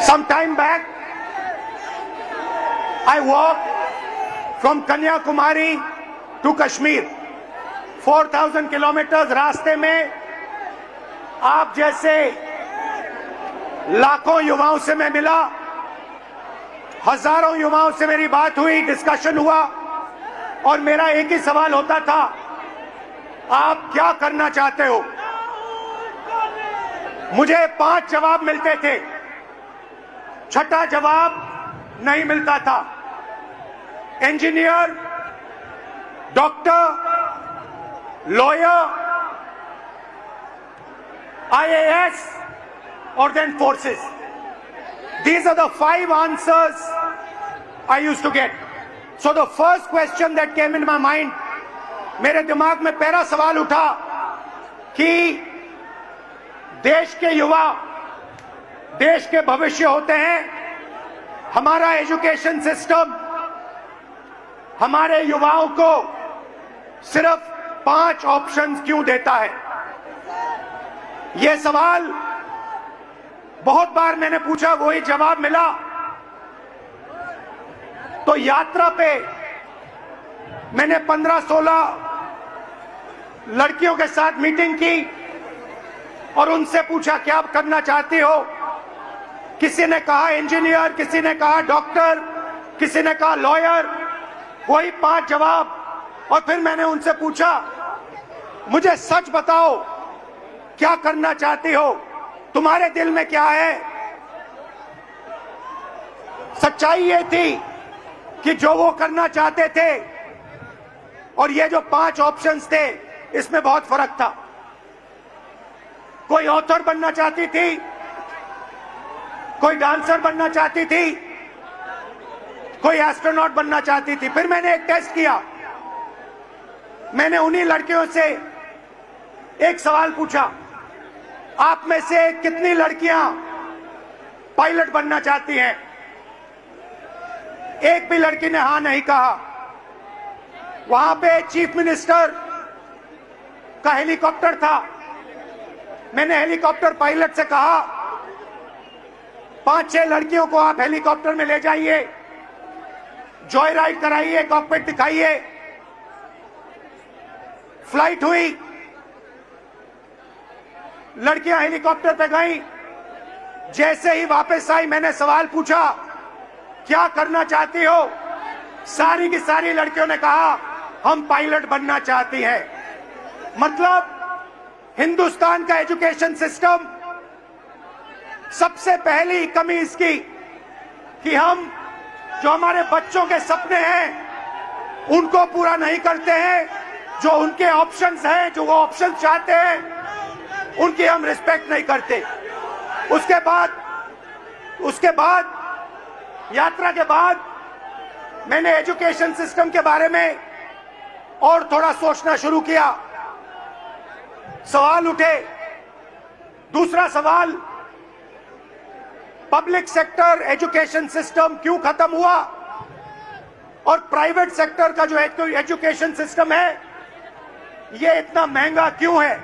Some time back, I walked from Kanyakumari to Kashmir. 4,000 kilometers रास्ते में आप जैसे लाखों युवाओं से मैं मिला, हजारों युवाओं से मेरी बात हुई, डिस्कशन हुआ और मेरा एक ही सवाल होता था, आप क्या करना चाहते हो? मुझे 5 जवाब मिलते थे, छठा जवाब नहीं मिलता था। Engineer, doctor, lawyer, IAS or then forces. These are the 5 answers I used to get. So the first question that came in my mind, मेरे दिमाग में पहला सवाल उठा कि देश के युवा देश के भविष्य होते हैं। हमारा एजुकेशन सिस्टम हमारे युवाओं को सिर्फ 5 ऑप्शंस क्यों देता है? यह सवाल बहुत बार मैंने पूछा, वही जवाब मिला। तो यात्रा पे मैंने 15-16 लड़कियों के साथ मीटिंग की और उनसे पूछा क्या आप करना चाहती हो? किसी ने कहा इंजीनियर, किसी ने कहा डॉक्टर, किसी ने कहा लॉयर, वही 5 जवाब। और फिर मैंने उनसे पूछा, मुझे सच बताओ क्या करना चाहती हो? तुम्हारे दिल में क्या है? सच्चाई ये थी कि जो वो करना चाहते थे और ये जो 5 ऑप्शंस थे, इसमें बहुत फर्क था। कोई ऑथर बनना चाहती थी, कोई डांसर बनना चाहती थी, कोई एस्ट्रोनॉट बनना चाहती थी। फिर मैंने एक टेस्ट किया, मैंने उन्हीं लड़कियों से एक सवाल पूछा, आप में से कितनी लड़कियां पायलट बनना चाहती हैं? एक भी लड़की ने हां नहीं कहा। वहां पे चीफ मिनिस्टर का हेलीकॉप्टर था। मैंने हेलीकॉप्टर पायलट से कहा, 5-6 लड़कियों को आप हेलीकॉप्टर में ले जाइए, जॉय राइड कराइए, कॉकपिट दिखाइए। फ्लाइट हुई, लड़कियां हेलीकॉप्टर पे गई। जैसे ही वापस आई, मैंने सवाल पूछा, क्या करना चाहती हो? सारी की सारी लड़कियों ने कहा, हम पायलट बनना चाहती हैं। मतलब हिंदुस्तान का एजुकेशन सिस्टम, सबसे पहली कमी इसकी कि हम जो हमारे बच्चों के सपने हैं उनको पूरा नहीं करते हैं। जो उनके ऑप्शंस हैं, जो वो ऑप्शन चाहते हैं, उनकी हम रिस्पेक्ट नहीं करते। उसके बाद यात्रा के बाद मैंने एजुकेशन सिस्टम के बारे में और थोड़ा सोचना शुरू किया। सवाल उठे। दूसरा सवाल, पब्लिक सेक्टर एजुकेशन सिस्टम क्यों खत्म हुआ और प्राइवेट सेक्टर का जो एजुकेशन सिस्टम है ये इतना महंगा क्यों है?